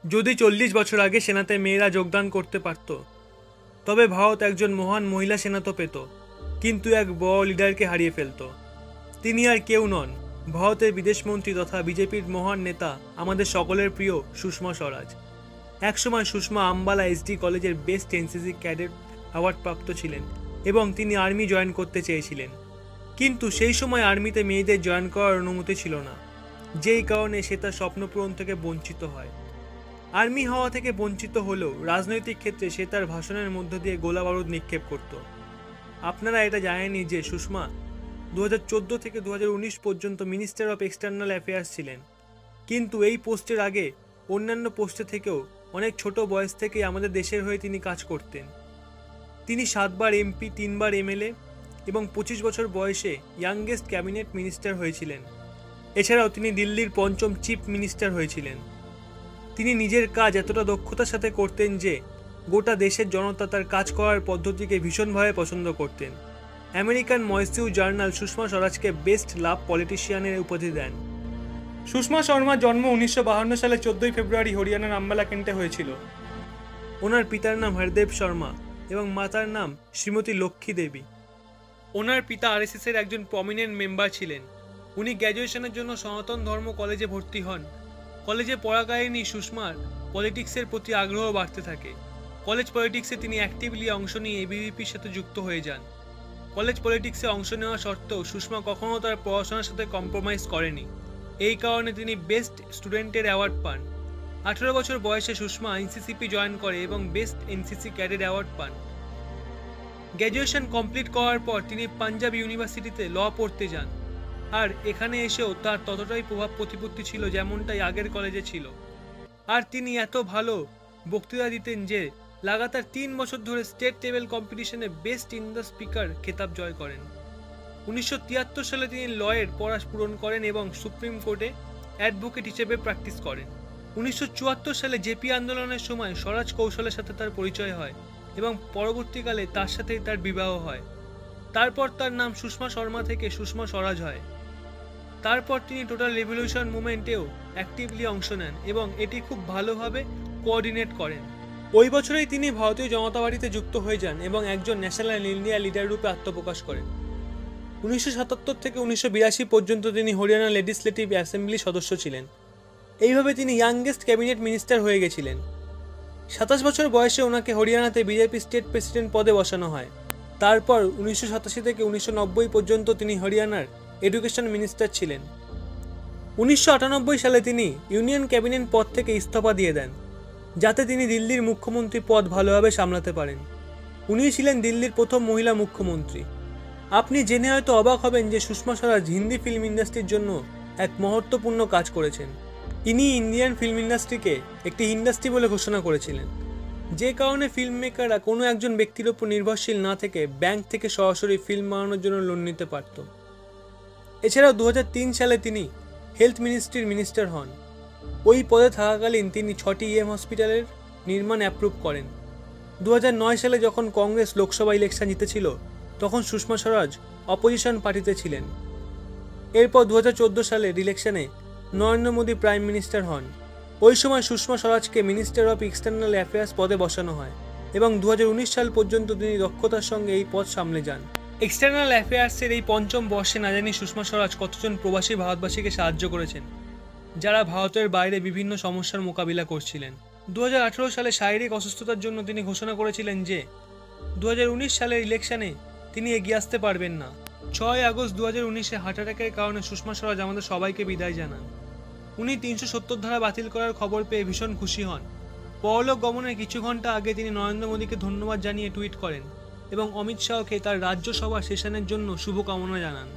যদি 40 বছর আগে সেনাতে মেয়েরা যোগদান করতে পারত, তবে ভারত একজন মহান মহিলা সেনা তো পেত, কিন্তু এক বড় লিডারকে হারিয়ে ফেলত। তিনি আর কেউ নন, ভারতের বিদেশমন্ত্রী তথা বিজেপির মহান নেতা, আমাদের সকলের প্রিয় সুষমা স্বরাজ। একসময় সুষমা আম্বালা এসডি কলেজের বেস্ট এনসিসি ক্যাডেট অ্যাওয়ার্ড প্রাপ্ত ছিলেন এবং তিনি আর্মি জয়েন করতে চেয়েছিলেন, কিন্তু সেই সময় আর্মিতে মেয়েদের জয়েন করার অনুমতি ছিল না, যেই কারণে সে তার স্বপ্ন পূরণ থেকে বঞ্চিত হয়। আর্মি হওয়া থেকে বঞ্চিত হলেও রাজনৈতিক ক্ষেত্রে সে তার ভাষণের মধ্য দিয়ে গোলা বারুদ নিক্ষেপ করত। আপনারা এটা জানেনই যে সুষমা 2014 থেকে 2019 পর্যন্ত মিনিস্টার অফ এক্সটার্নাল অ্যাফেয়ার্স ছিলেন, কিন্তু এই পোস্টের আগে অন্যান্য পোস্টে থেকেও অনেক ছোট বয়স থেকেই আমাদের দেশের হয়ে তিনি কাজ করতেন। তিনি 7 বার এমপি, 3 বার এমএলএ এবং 25 বছর বয়সে ইয়াংগেস্ট ক্যাবিনেট মিনিস্টার হয়েছিলেন। এছাড়াও তিনি দিল্লির 5ম চিফ মিনিস্টার হয়েছিলেন। তিনি নিজের কাজ এতটা দক্ষতার সাথে করতেন যে গোটা দেশের জনতা তার কাজ করার পদ্ধতিকে ভীষণভাবে পছন্দ করতেন। আমেরিকান ময়সিউ জার্নাল সুষমা স্বরাজকে বেস্ট লাভ পলিটিশিয়ানের উপাধি দেন। সুষমা শর্মার জন্ম 1952 সালে 14 ফেব্রুয়ারি হরিয়ানার আম্বালা কেন্টে হয়েছিল। ওনার পিতার নাম হরদেব শর্মা এবং মাতার নাম শ্রীমতী লক্ষ্মী দেবী। ওনার পিতা আরএসএসের একজন প্রমিনেন্ট মেম্বার ছিলেন। উনি গ্র্যাজুয়েশনের জন্য সনাতন ধর্ম কলেজে ভর্তি হন। কলেজে পড়াকালীনই সুষমার পলিটিক্সের প্রতি আগ্রহ বাড়তে থাকে। কলেজ পলিটিক্সে তিনি অ্যাক্টিভলি অংশ নিয়ে এবিভিপির সাথে যুক্ত হয়ে যান। কলেজ পলিটিক্সে অংশ নেওয়া সত্ত্বেও সুষমা কখনও তার পড়াশোনার সাথে কম্প্রোমাইজ করেনি। এই কারণে তিনি বেস্ট স্টুডেন্টের অ্যাওয়ার্ড পান। 18 বছর বয়সে সুষমা এনসিসিপি জয়েন করে এবং বেস্ট এনসিসি ক্যাডেট অ্যাওয়ার্ড পান। গ্র্যাজুয়েশন কমপ্লিট করার পর তিনি পাঞ্জাব ইউনিভার্সিটিতে ল পড়তে যান, আর এখানে এসেও তার ততটাই প্রভাব প্রতিপত্তি ছিল যেমনটাই আগের কলেজে ছিল। আর তিনি এত ভালো বক্তৃতা দিতেন যে লাগাতার 3 বছর ধরে স্টেট লেভেল কম্পিটিশনে বেস্ট ইন দ্য স্পিকার খেতাব জয় করেন। 1973 সালে তিনি লয়ের পড়া পূরণ করেন এবং সুপ্রিম কোর্টে অ্যাডভোকেট হিসেবে প্র্যাকটিস করেন। 1974 সালে জেপি আন্দোলনের সময় স্বরাজ কৌশলের সাথে তার পরিচয় হয় এবং পরবর্তীকালে তার সাথেই তার বিবাহ হয়। তারপর তার নাম সুষমা শর্মা থেকে সুষমা স্বরাজ হয়। তারপর তিনি টোটাল রেভলিউশন মুভমেন্টেও অ্যাক্টিভলি অংশ নেন এবং এটি খুব ভালোভাবে কোঅর্ডিনেট করেন। ওই বছরেই তিনি ভারতীয় জনতা পার্টিতে যুক্ত হয়ে যান এবং একজন ন্যাশনাল ইন্ডিয়া লিডার রূপে আত্মপ্রকাশ করেন। 1977 থেকে 1982 পর্যন্ত তিনি হরিয়ানা লেজিসলেটিভ অ্যাসেম্বলির সদস্য ছিলেন। এইভাবে তিনি ইয়াংগেস্ট ক্যাবিনেট মিনিস্টার হয়ে গেছিলেন। 27 বছর বয়সে ওনাকে হরিয়ানাতে বিজেপি স্টেট প্রেসিডেন্ট পদে বসানো হয়। তারপর 1987 থেকে 1990 পর্যন্ত তিনি হরিয়ানার এডুকেশন মিনিস্টার ছিলেন। 1998 সালে তিনি ইউনিয়ন ক্যাবিনেট পদ থেকে ইস্তফা দিয়ে দেন, যাতে তিনি দিল্লির মুখ্যমন্ত্রী পদ ভালোভাবে সামলাতে পারেন। উনি ছিলেন দিল্লির প্রথম মহিলা মুখ্যমন্ত্রী। আপনি জেনে হয়তো অবাক হবেন যে সুষমা স্বরাজ হিন্দি ফিল্ম ইন্ডাস্ট্রির জন্য এক মহত্বপূর্ণ কাজ করেছেন। ইনি ইন্ডিয়ান ফিল্ম ইন্ডাস্ট্রিকে একটি ইন্ডাস্ট্রি বলে ঘোষণা করেছিলেন, যে কারণে ফিল্ম মেকাররা কোনো একজন ব্যক্তির উপর নির্ভরশীল না থেকে ব্যাংক থেকে সরাসরি ফিল্ম বানানোর জন্য লোন নিতে পারত। এছাড়াও 2003 সালে তিনি হেলথ মিনিস্ট্রির মিনিস্টার হন। ওই পদে থাকাকালীন তিনি 6টি হসপিটালের নির্মাণ অ্যাপ্রুভ করেন। 2009 সালে যখন কংগ্রেস লোকসভা ইলেকশন জিতেছিল, তখন সুষমা স্বরাজ অপোজিশন পার্টিতে ছিলেন। এরপর 2014 সালের ইলেকশনে নরেন্দ্র মোদী প্রাইম মিনিস্টার হন। ওই সময় সুষমা স্বরাজকে মিনিস্টার অফ এক্সটার্নাল অ্যাফেয়ার্স পদে বসানো হয় এবং 2019 সাল পর্যন্ত তিনি দক্ষতার সঙ্গে এই পদ সামলে যান। এক্সটার্নাল অ্যাফেয়ার্সের এই 5ম বর্ষে না জানি সুষমা স্বরাজ কতজন প্রবাসী ভারতবাসীকে সাহায্য করেছেন, যারা ভারতের বাইরে বিভিন্ন সমস্যার মোকাবিলা করছিলেন। 2018 সালে শারীরিক অসুস্থতার জন্য তিনি ঘোষণা করেছিলেন যে 2019 সালের ইলেকশনে তিনি এগিয়ে আসতে পারবেন না। 6 আগস্ট 2019-এ হার্ট অ্যাটাকের কারণে সুষমা স্বরাজ আমাদের সবাইকে বিদায় জানান। উনি 370 ধারা বাতিল করার খবর পেয়ে ভীষণ খুশি হন। পরলোক গমনের কিছু ঘন্টা আগে তিনি নরেন্দ্র মোদীকে ধন্যবাদ জানিয়ে টুইট করেন এবং অমিত শাহকে তার রাজ্যসভা সেশনের জন্য শুভকামনা জানান।